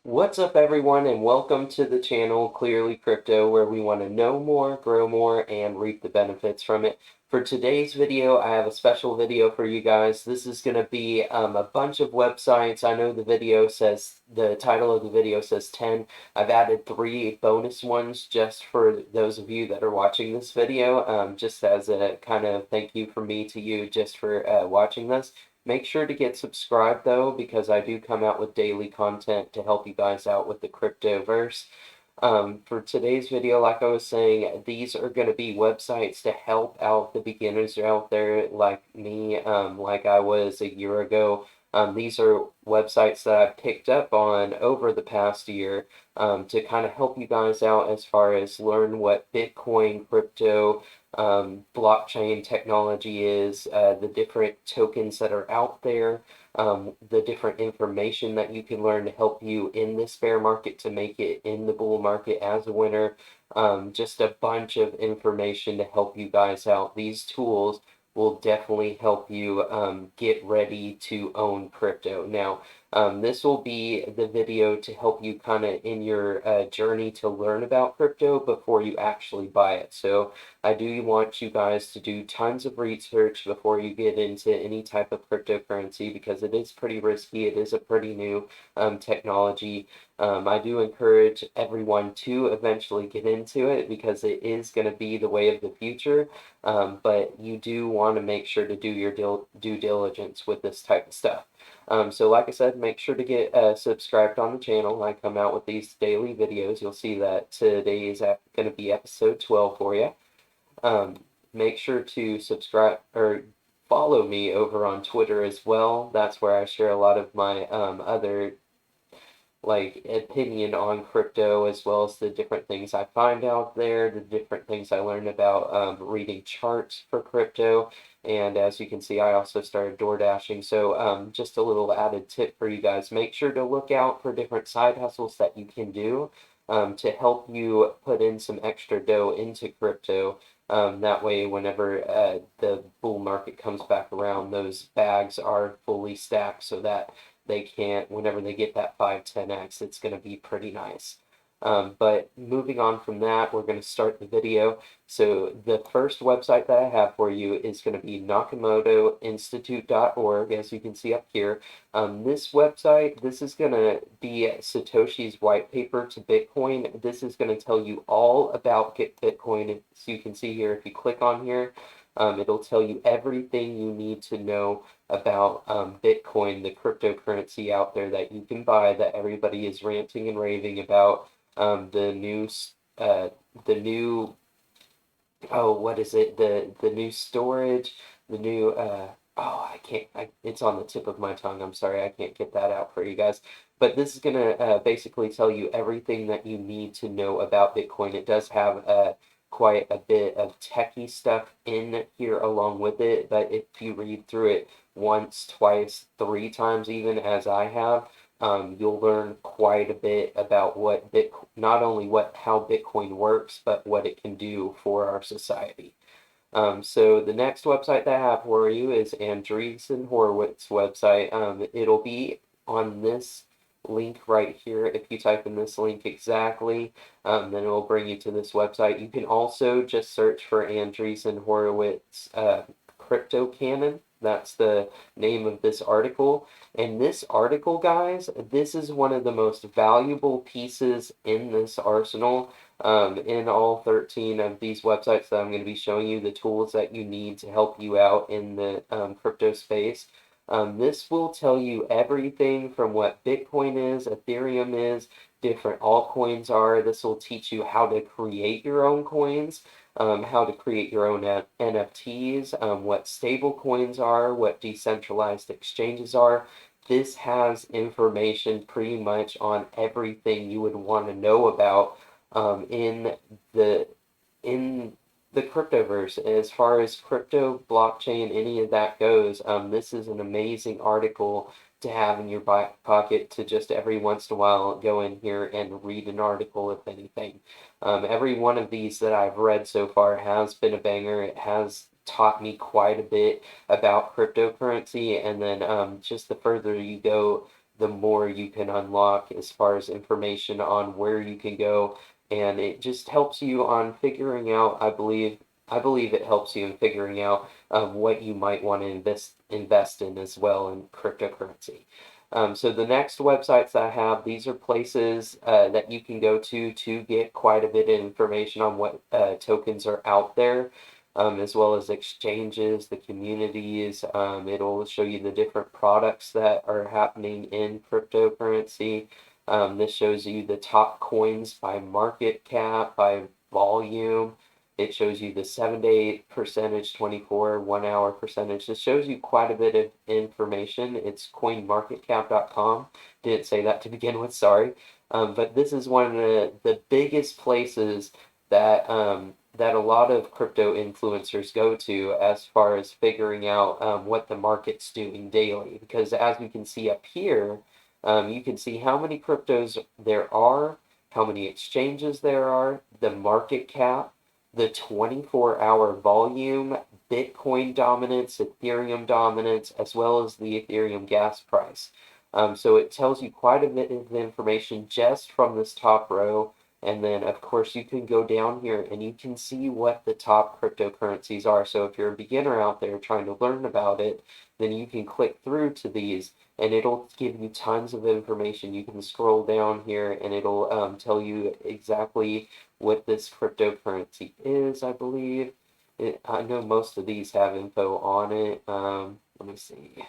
What's up, everyone, and welcome to the channel Clearly Crypto, where we want to know more, grow more, and reap the benefits from it. For today's video, I have a special video for you guys. This is going to be a bunch of websites. I know the title of the video says 10. I've added 3 bonus ones just for those of you that are watching this video, just as a kind of thank you from me to you just for watching this. Make sure to get subscribed though, because I do come out with daily content to help you guys out with the cryptoverse. For today's video, like I was saying, these are going to be websites to help out the beginners out there like me, like I was a year ago. These are websites that I've picked up on over the past year to kind of help you guys out as far as learn what Bitcoin, crypto, blockchain technology is, the different tokens that are out there, the different information that you can learn to help you in this bear market to make it in the bull market as a winner. Just a bunch of information to help you guys out. These tools will definitely help you get ready to own crypto. Now, this will be the video to help you kind of in your journey to learn about crypto before you actually buy it. So I do want you guys to do tons of research before you get into any type of cryptocurrency because it is pretty risky. It is a pretty new technology. I do encourage everyone to eventually get into it because it is going to be the way of the future. But you do want to make sure to do your due diligence with this type of stuff. So like I said, make sure to get subscribed on the channel. I come out with these daily videos. You'll see that today is going to be episode 12 for you. Make sure to subscribe or follow me over on Twitter as well. That's where I share a lot of my other like opinion on crypto as well as the different things I find out there, the different things I learn about reading charts for crypto. And as you can see, I also started door dashing. So just a little added tip for you guys. Make sure to look out for different side hustles that you can do to help you put in some extra dough into crypto. That way, whenever the bull market comes back around, those bags are fully stacked so that they can't, whenever they get that 5-10x, it's going to be pretty nice. But moving on from that, we're going to start the video. So the first website that I have for you is going to be NakamotoInstitute.org, as you can see up here. This website, this is going to be Satoshi's white paper to Bitcoin. This is going to tell you all about Bitcoin. So you can see here, if you click on here, it'll tell you everything you need to know about Bitcoin, the cryptocurrency out there that you can buy that everybody is ranting and raving about. The new, uh, the new, oh, what is it? The new storage, the new, oh, I can't, it's on the tip of my tongue. I'm sorry, I can't get that out for you guys. But this is gonna basically tell you everything that you need to know about Bitcoin. It does have quite a bit of techie stuff in here along with it, but if you read through it once, twice, 3 times even, as I have, you'll learn quite a bit about what not only how Bitcoin works, but what it can do for our society. So the next website that I have for you is Andreessen Horowitz website. It'll be on this link right here. If you type in this link exactly, then it will bring you to this website. You can also just search for Andreessen Horowitz Crypto Canon. That's the name of this article. And this article, guys, this is one of the most valuable pieces in this arsenal. In all 13 of these websites that I'm going to be showing you, the tools that you need to help you out in the crypto space. This will tell you everything from what Bitcoin is, Ethereum is, different altcoins are. This will teach you how to create your own coins, how to create your own NFTs, what stable coins are, what decentralized exchanges are. This has information pretty much on everything you would want to know about in the in the cryptoverse. As far as crypto, blockchain, any of that goes, this is an amazing article to have in your back pocket to just every once in a while go in here and read an article, if anything. Every one of these that I've read so far has been a banger. It has taught me quite a bit about cryptocurrency, and then just the further you go the more you can unlock as far as information on where you can go, and it just helps you on figuring out, I believe it helps you in figuring out what you might want to invest in as well in cryptocurrency. So the next websites that I have, these are places that you can go to get quite a bit of information on what tokens are out there, as well as exchanges, the communities. It'll show you the different products that are happening in cryptocurrency. This shows you the top coins by market cap, by volume. It shows you the 7-day percentage, 24, 1 hour percentage. This shows you quite a bit of information. It's coinmarketcap.com. Didn't say that to begin with, sorry. But this is one of the biggest places that that a lot of crypto influencers go to as far as figuring out what the market's doing daily. Because as you can see up here, you can see how many cryptos there are, how many exchanges there are, the market cap, the 24-hour volume, Bitcoin dominance, Ethereum dominance, as well as the Ethereum gas price. So it tells you quite a bit of information just from this top row. And then, of course, you can go down here and you can see what the top cryptocurrencies are. So if you're a beginner out there trying to learn about it, then you can click through to these and it'll give you tons of information. You can scroll down here and it'll tell you exactly what this cryptocurrency is, I believe. I know most of these have info on it. Let me see.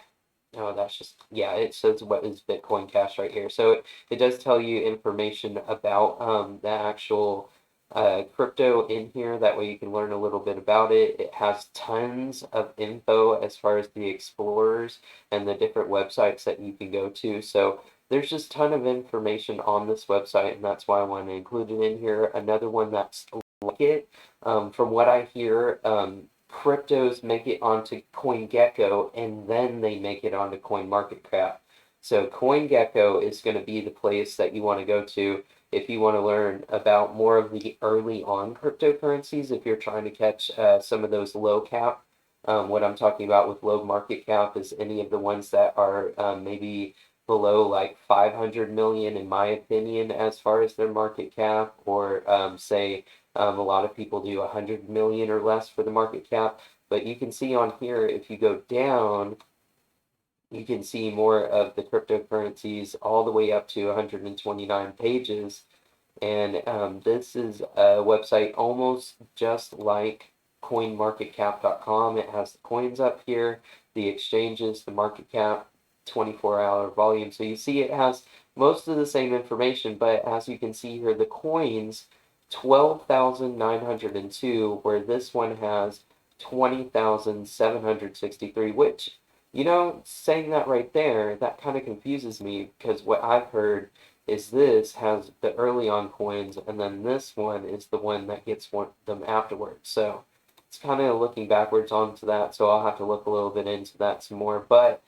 Oh, that's just, yeah, it says what is Bitcoin Cash right here. So it does tell you information about the actual crypto in here. That way you can learn a little bit about it. It has tons of info as far as the explorers and the different websites that you can go to. So there's just a ton of information on this website, and that's why I want to include it in here. Another one that's like it, from what I hear, cryptos make it onto CoinGecko and then they make it onto CoinMarketCap. So CoinGecko is going to be the place that you want to go to if you want to learn about more of the early on cryptocurrencies, if you're trying to catch some of those low cap. What I'm talking about with low market cap is any of the ones that are maybe below like 500 million, in my opinion, as far as their market cap, or say a lot of people do 100 million or less for the market cap. But you can see on here, if you go down, you can see more of the cryptocurrencies all the way up to 129 pages. And this is a website almost just like coinmarketcap.com. It has the coins up here, the exchanges, the market cap, 24-hour volume. So you see it has most of the same information, but as you can see here, the coins, 12,902, where this one has 20,763, which, saying that right there, that kind of confuses me, because what I've heard is this has the early on coins, and then this one is the one that gets them afterwards. So it's kind of looking backwards onto that, so I'll have to look a little bit into that some more. But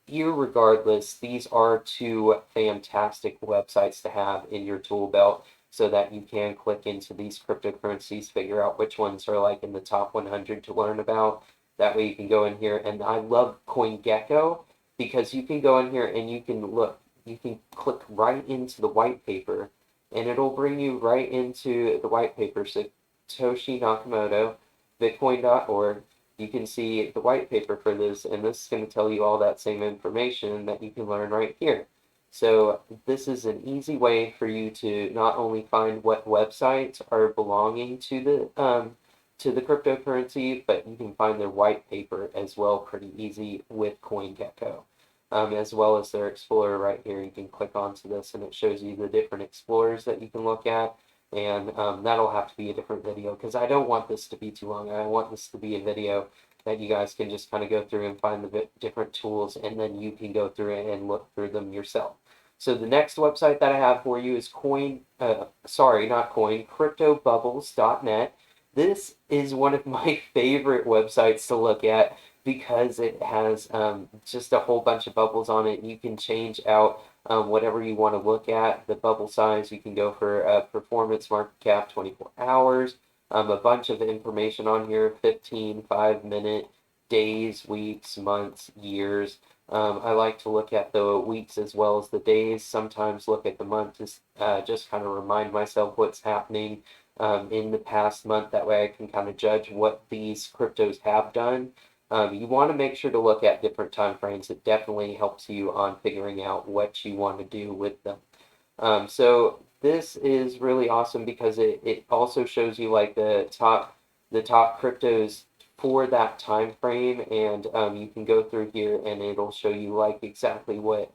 irregardless, these are two fantastic websites to have in your tool belt so that you can click into these cryptocurrencies, figure out which ones are like in the top 100 to learn about. That way you can go in here, and I love CoinGecko because you can go in here and you can look, you can click right into the white paper and it'll bring you right into the white paper. Satoshi Nakamoto, Bitcoin.org. You can see the white paper for this, and this is going to tell you all that same information that you can learn right here. So this is an easy way for you to not only find what websites are belonging to the cryptocurrency, but you can find their white paper as well pretty easy with CoinGecko. As well as their explorer right here. You can click onto this and it shows you the different explorers that you can look at, and that'll have to be a different video because I don't want this to be too long. I want this to be a video that you guys can just kind of go through and find the different tools, and then you can go through it and look through them yourself. So the next website that I have for you is CryptoBubbles.net. This is one of my favorite websites to look at because it has just a whole bunch of bubbles on it. You can change out whatever you want to look at. The bubble size, you can go for performance, market cap, 24 hours. A bunch of information on here, 15, 5-minute, days, weeks, months, years. I like to look at the weeks as well as the days, sometimes look at the month to just kind of remind myself what's happening in the past month. That way I can kind of judge what these cryptos have done. You want to make sure to look at different time frames. It definitely helps you on figuring out what you want to do with them. So this is really awesome because it also shows you like the top cryptos for that time frame, and you can go through here and it'll show you like exactly what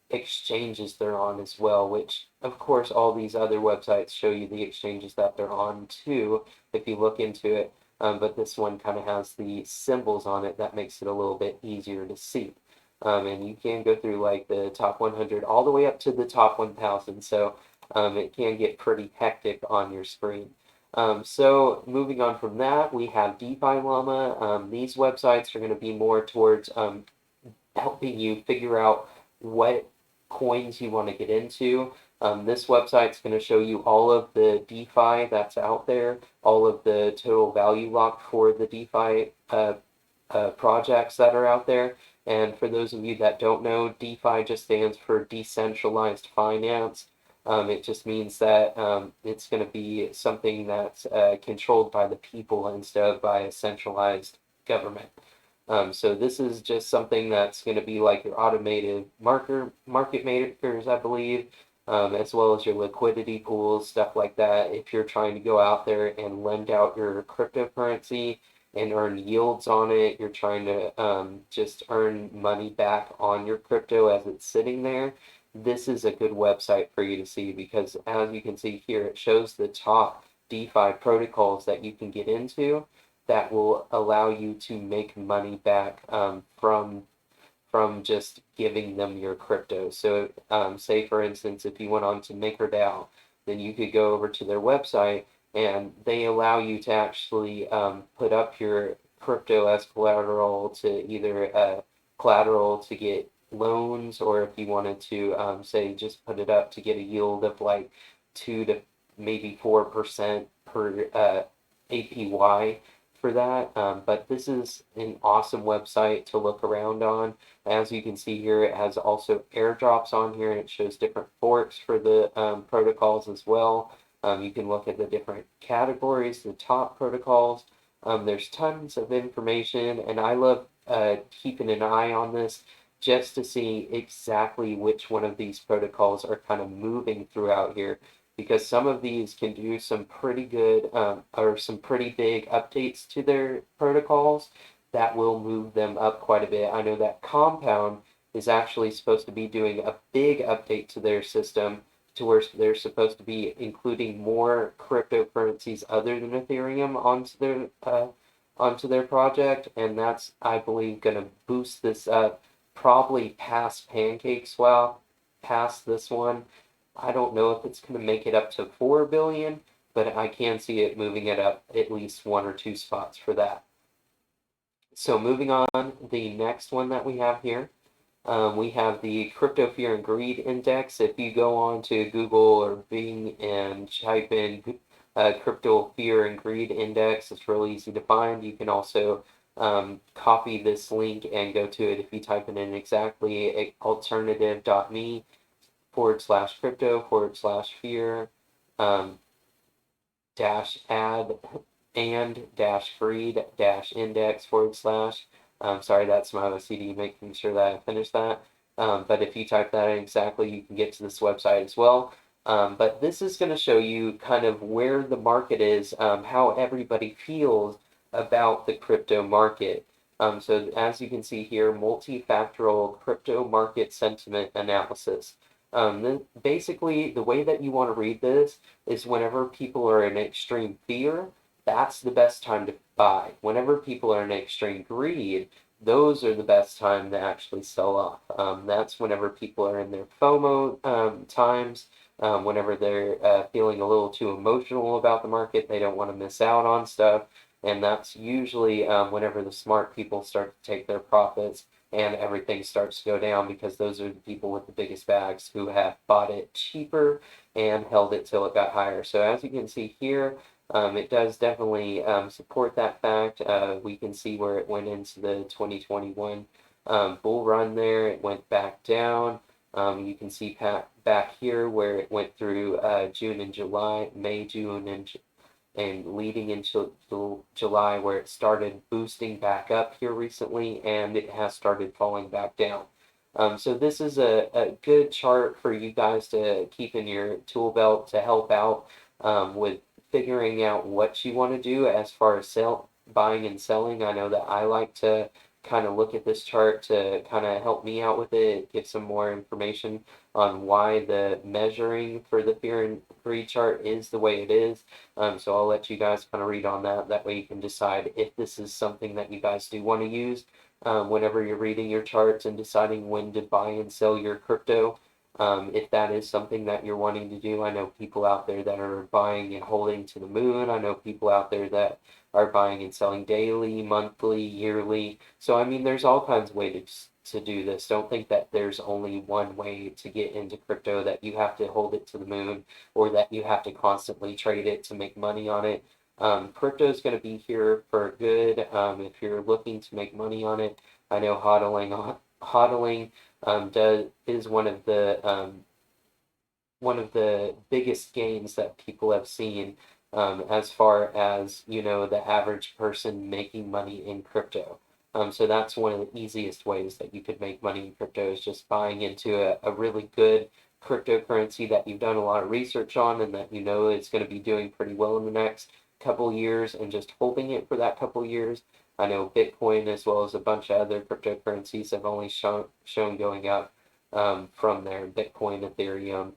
exchanges they're on as well, which of course all these other websites show you the exchanges that they're on too if you look into it. But this one kind of has the symbols on it that makes it a little bit easier to see. And you can go through like the top 100 all the way up to the top 1000. So it can get pretty hectic on your screen. So moving on from that, we have DeFi Llama. These websites are going to be more towards helping you figure out what coins you want to get into. This website's going to show you all of the DeFi that's out there, all of the total value locked for the DeFi projects that are out there. And for those of you that don't know, DeFi just stands for decentralized finance. It just means that it's going to be something that's controlled by the people instead of by a centralized government. So this is just something that's going to be like your automated market makers, I believe, as well as your liquidity pools, stuff like that. If you're trying to go out there and lend out your cryptocurrency and earn yields on it, you're trying to just earn money back on your crypto as it's sitting there, this is a good website for you to see because as you can see here, it shows the top DeFi protocols that you can get into that will allow you to make money back from just giving them your crypto. So say for instance, if you went on to MakerDAO, then you could go over to their website and they allow you to actually put up your crypto as collateral to either collateral to get loans, or if you wanted to say just put it up to get a yield of like 2 to maybe 4% per APY for that. But this is an awesome website to look around on. As you can see here, it has also airdrops on here, and it shows different forks for the protocols as well. You can look at the different categories, the top protocols. There's tons of information, and I love keeping an eye on this just to see exactly which one of these protocols are kind of moving throughout here, because some of these can do some pretty good or some pretty big updates to their protocols that will move them up quite a bit. I know that Compound is actually supposed to be doing a big update to their system to where they're supposed to be including more cryptocurrencies other than Ethereum onto their project, and that's, I believe, going to boost this up probably past PancakeSwap, past this one. I don't know if it's going to make it up to 4 billion, but I can see it moving it up at least 1 or 2 spots for that. So moving on, the next one that we have here, we have the Crypto Fear and Greed Index. If you go on to Google or Bing and type in Crypto Fear and Greed Index, it's really easy to find. You can also copy this link and go to it if you type it in exactly, alternative.me/crypto/fear dash ad and dash greed dash index / sorry, that's my OCD making sure that I finish that. But if you type that in exactly, you can get to this website as well. But this is going to show you kind of where the market is, how everybody feels about the crypto market. So as you can see here, multifactorial crypto market sentiment analysis. Then basically, the way that you want to read this is whenever people are in extreme fear, that's the best time to buy. Whenever people are in extreme greed, those are the best time to actually sell off. That's whenever people are in their FOMO times, whenever they're feeling a little too emotional about the market, they don't want to miss out on stuff. And that's usually whenever the smart people start to take their profits and everything starts to go down, because those are the people with the biggest bags who have bought it cheaper and held it till it got higher. So as you can see here, it does definitely support that fact. We can see where it went into the 2021 bull run there. It went back down. You can see back here where it went through June and July, May, June, and leading into July, where it started boosting back up here recently, and it has started falling back down. So this is a good chart for you guys to keep in your tool belt to help out with figuring out what you want to do as far as buying and selling. I know that I like to kind of look at this chart to kind of help me out with it, give some more information on why the measuring for the fear and greed chart is the way it is. So I'll let you guys kind of read on that. That way you can decide if this is something that you guys do want to use whenever you're reading your charts and deciding when to buy and sell your crypto. If that is something that you're wanting to do, I know people out there that are buying and holding to the moon. I know people out there that are buying and selling daily, monthly, yearly. So, I mean, there's all kinds of ways to do this. Don't think that there's only one way to get into crypto, that you have to hold it to the moon or that you have to constantly trade it to make money on it. Crypto is going to be here for good if you're looking to make money on it. I know hodling is one of the biggest gains that people have seen as far as the average person making money in crypto. So that's one of the easiest ways that you could make money in crypto, is just buying into a really good cryptocurrency that you've done a lot of research on and that is going to be doing pretty well in the next couple years, and just holding it for that couple years. I know Bitcoin as well as a bunch of other cryptocurrencies have only shown going up from there. Bitcoin, Ethereum,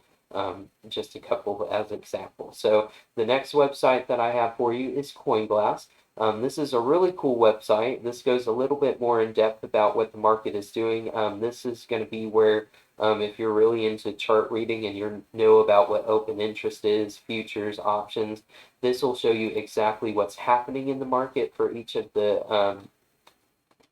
just a couple as examples. So the next website that I have for you is CoinGlass. This is a really cool website. This goes a little bit more in depth about what the market is doing. This is going to be where if you're really into chart reading and you know about what open interest is, futures, options, this will show you exactly what's happening in the market for each of the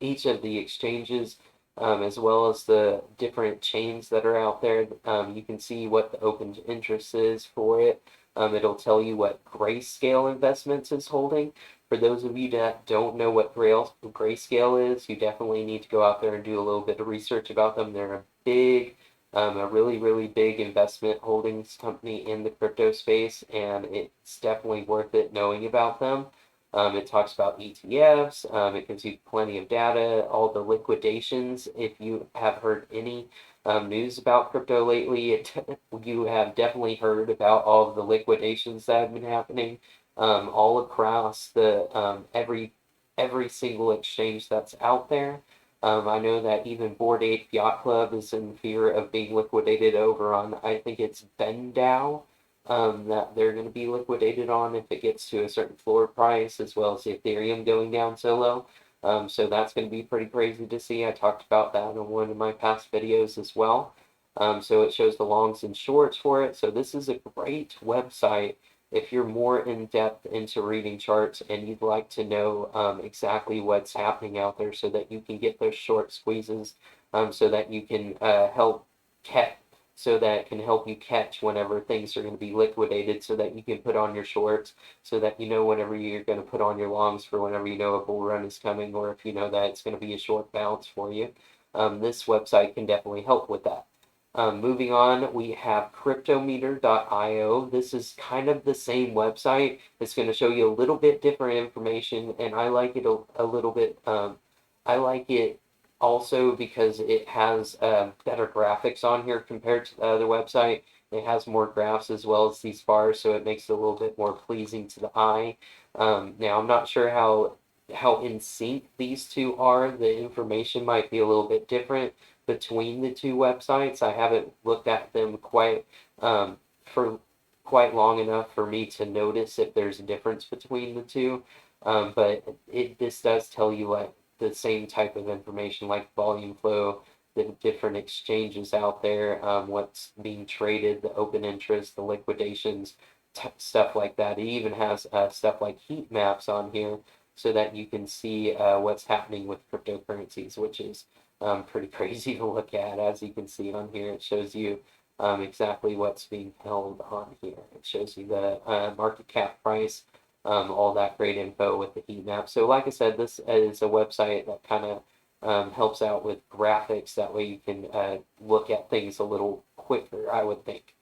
exchanges, as well as the different chains that are out there. You can see what the open interest is for it. It'll tell you what Grayscale Investments is holding. For those of you that don't know what Grayscale is, you definitely need to go out there and do a little bit of research about them. They're a really, really big investment holdings company in the crypto space, and it's definitely worth it knowing about them. It talks about ETFs. It gives you plenty of data, all the liquidations. If you have heard any news about crypto lately, you have definitely heard about all of the liquidations that have been happening all across the every single exchange that's out there. I know that even Bored Ape Yacht Club is in fear of being liquidated over on, I think it's BendDAO, that they're going to be liquidated on if it gets to a certain floor price, as well as Ethereum going down so low. So that's going to be pretty crazy to see. I talked about that in one of my past videos as well. So it shows the longs and shorts for it. So this is a great website if you're more in depth into reading charts and you'd like to know exactly what's happening out there, so that you can get those short squeezes, so that you can so that can help you catch whenever things are going to be liquidated, so that you can put on your shorts, so that you know whenever you're going to put on your longs for whenever you know a bull run is coming, or if you know that it's going to be a short bounce for you. This website can definitely help with that. Moving on, we have cryptometer.io. This is kind of the same website. It's going to show you a little bit different information, and I like it a little bit. I like it also because it has better graphics on here compared to the other website. It has more graphs as well as these bars, so it makes it a little bit more pleasing to the eye. Now, I'm not sure how in sync these two are. The information might be a little bit different between the two websites. I haven't looked at them for quite long enough for me to notice if there's a difference between the two. But this does tell you like the same type of information, like volume flow, the different exchanges out there, what's being traded, the open interest, the liquidations, stuff like that. It even has stuff like heat maps on here, so that you can see what's happening with cryptocurrencies, which is pretty crazy to look at. As you can see on here, it shows you exactly what's being held on here. It shows you the market cap price, all that great info with the heat map. So like I said, this is a website that kind of helps out with graphics. That way you can look at things a little quicker, I would think.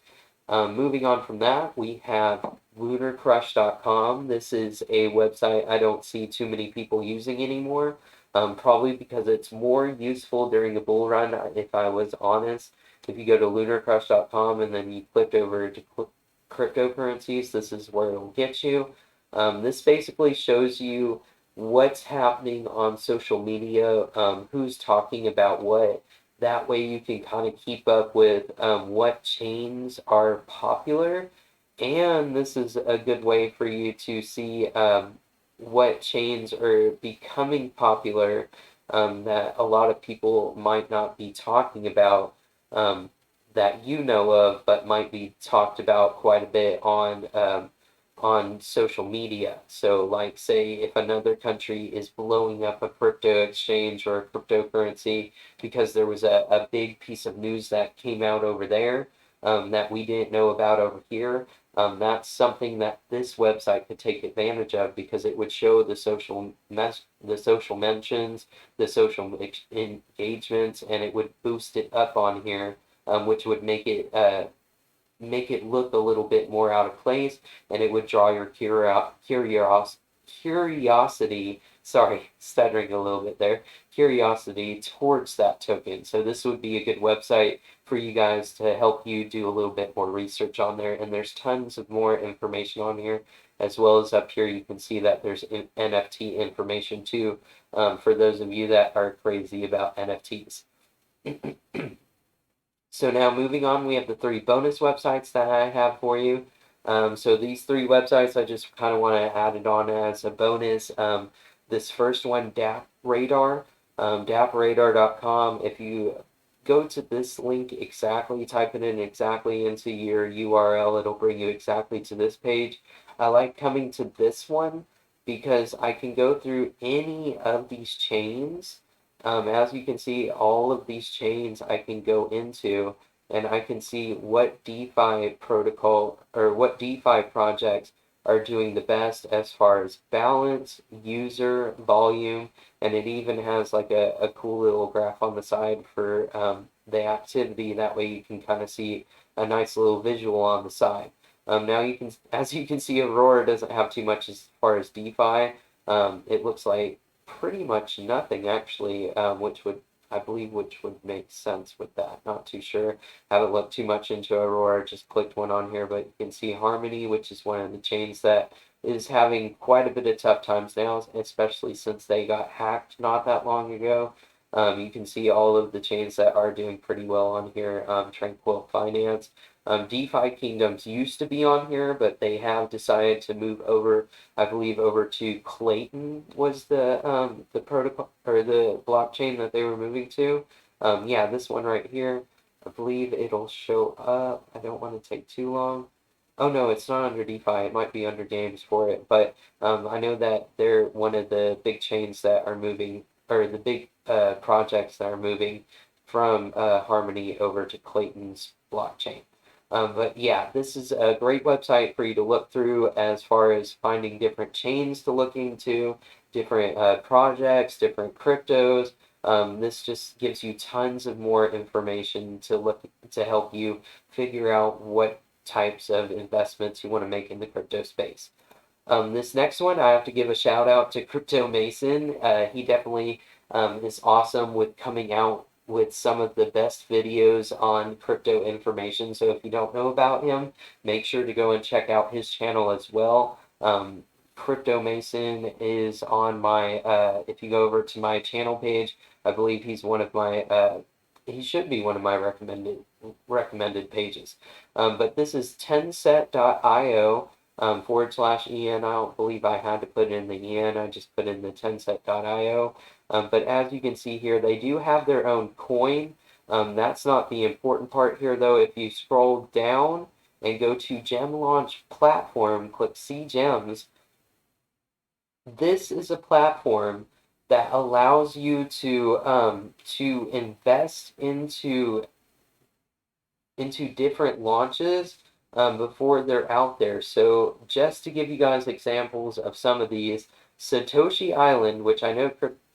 Moving on from that, we have lunarcrush.com. This is a website I don't see too many people using anymore, probably because it's more useful during a bull run, if I was honest. If you go to lunarcrush.com and then you click over to cryptocurrencies, this is where it'll get you. This basically shows you what's happening on social media, who's talking about what. That way you can kind of keep up with what chains are popular. And this is a good way for you to see what chains are becoming popular that a lot of people might not be talking about, that you know of, but might be talked about quite a bit on social media. So, like, say if another country is blowing up a crypto exchange or a cryptocurrency because there was a big piece of news that came out over there that we didn't know about over here, that's something that this website could take advantage of, because it would show the social mentions, the social engagements, and it would boost it up on here, which would make it look a little bit more out of place, and it would draw your curiosity, sorry, stuttering a little bit there, curiosity towards that token. So this would be a good website for you guys to help you do a little bit more research on there, and there's tons of more information on here, as well as up here you can see that there's NFT information too, for those of you that are crazy about NFTs. So now moving on, we have the 3 bonus websites that I have for you. So these 3 websites, I just kind of want to add it on as a bonus. This first one, DApp Radar, dappradar.com. If you go to this link exactly, type it in exactly into your URL, it'll bring you exactly to this page. I like coming to this one because I can go through any of these chains. As you can see, all of these chains I can go into, and I can see what DeFi protocol or what DeFi projects are doing the best as far as balance, user, volume, and it even has like a cool little graph on the side for the activity. That way you can kind of see a nice little visual on the side. Now as you can see, Aurora doesn't have too much as far as DeFi. It looks like pretty much nothing actually, I believe which would make sense with that. Not too sure. Haven't looked too much into Aurora, just clicked one on here, but you can see Harmony, which is one of the chains that is having quite a bit of tough times now, especially since they got hacked not that long ago. You can see all of the chains that are doing pretty well on here. Tranquil Finance. DeFi Kingdoms used to be on here, but they have decided to move over, I believe, over to Clayton was the protocol or the blockchain that they were moving to. Yeah, this one right here. I believe it'll show up. I don't want to take too long. Oh no, it's not under DeFi. It might be under games for it, but I know that they're one of the big chains that are moving, or the big projects that are moving from Harmony over to Clayton's blockchain. But yeah, this is a great website for you to look through as far as finding different chains to look into, different projects, different cryptos. This just gives you tons of more information to help you figure out what types of investments you want to make in the crypto space. This next one, I have to give a shout out to Crypto Mason. He definitely is awesome with coming out with some of the best videos on crypto information. So if you don't know about him, make sure to go and check out his channel as well. Crypto Mason is on my, if you go over to my channel page, I believe he's one of my, he should be one of my recommended pages. But this is tenset.io. /EN. I don't believe I had to put in the EN, I just put in the tenset.io. But as you can see here, they do have their own coin. That's not the important part here, though. If you scroll down and go to Gem Launch Platform, click See Gems, this is a platform that allows you to invest into different launches before they're out there. So just to give you guys examples of some of these, Satoshi Island, which I know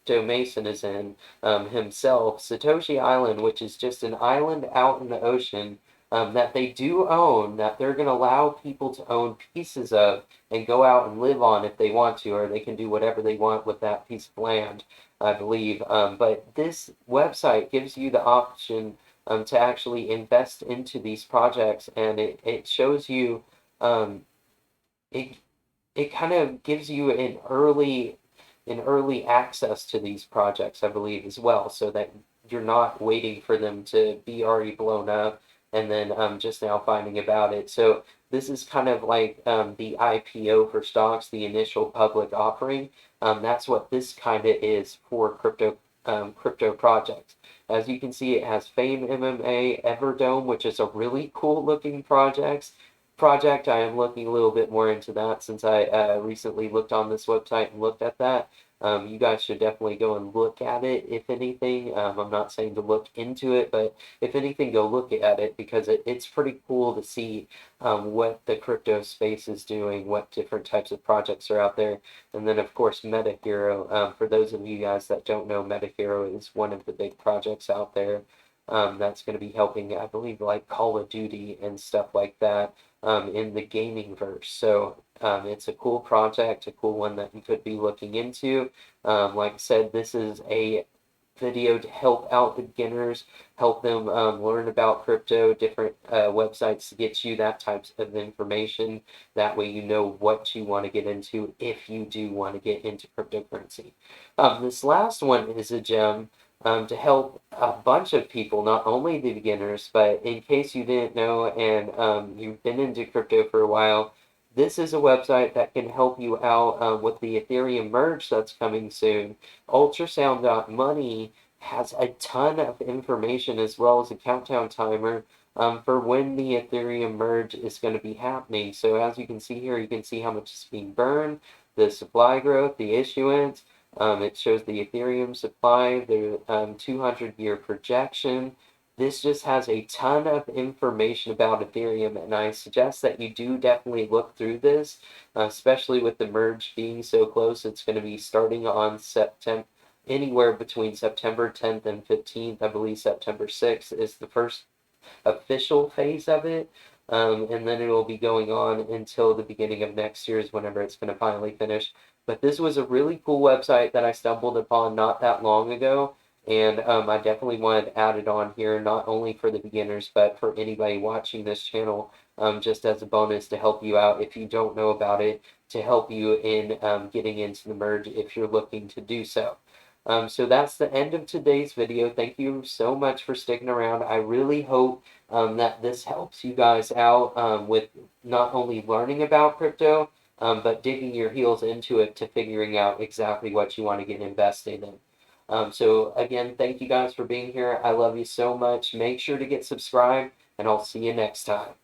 Crypto Mason is in himself, Satoshi Island, which is just an island out in the ocean that they do own, that they're going to allow people to own pieces of and go out and live on if they want to, or they can do whatever they want with that piece of land, I believe. But this website gives you the option to actually invest into these projects, and it shows you, um, it, it kind of gives you an early access to these projects, I believe, as well, so that you're not waiting for them to be already blown up and then just now finding about it. So this is kind of like the IPO for stocks, the initial public offering. That's what this kind of is for crypto projects. As you can see, it has Fame MMA, Everdome, which is a really cool looking project. I am looking a little bit more into that since I recently looked on this website and looked at that. You guys should definitely go and look at it, if anything. I'm not saying to look into it, but if anything, go look at it because it's pretty cool to see what the crypto space is doing, what different types of projects are out there. And then, of course, MetaHero. For those of you guys that don't know, MetaHero is one of the big projects out there that's going to be helping, I believe, like Call of Duty and stuff like that in the gaming verse. So it's a cool project, a cool one that you could be looking into. Like I said, this is a video to help out the beginners, help them learn about crypto, different websites to get you that types of information. That way you know what you want to get into if you do want to get into cryptocurrency. This last one is a gem to help a bunch of people, not only the beginners, but in case you didn't know and you've been into crypto for a while, this is a website that can help you out with the Ethereum merge that's coming soon. Ultrasound.money has a ton of information as well as a countdown timer for when the Ethereum merge is going to be happening. So as you can see here, you can see how much is being burned, the supply growth, the issuance. It shows the Ethereum supply, the 200-year projection. This just has a ton of information about Ethereum, and I suggest that you do definitely look through this, especially with the merge being so close. It's going to be starting on September, anywhere between September 10th and 15th. I believe September 6th is the first official phase of it. And then it will be going on until the beginning of next year is whenever it's going to finally finish. But this was a really cool website that I stumbled upon not that long ago, and I definitely wanted to add it on here, not only for the beginners, but for anybody watching this channel, just as a bonus to help you out if you don't know about it, to help you in getting into the merge if you're looking to do so. So that's the end of today's video. Thank you so much for sticking around. I really hope that this helps you guys out with not only learning about crypto, but digging your heels into it to figuring out exactly what you want to get invested in. So again, thank you guys for being here. I love you so much. Make sure to get subscribed, and I'll see you next time.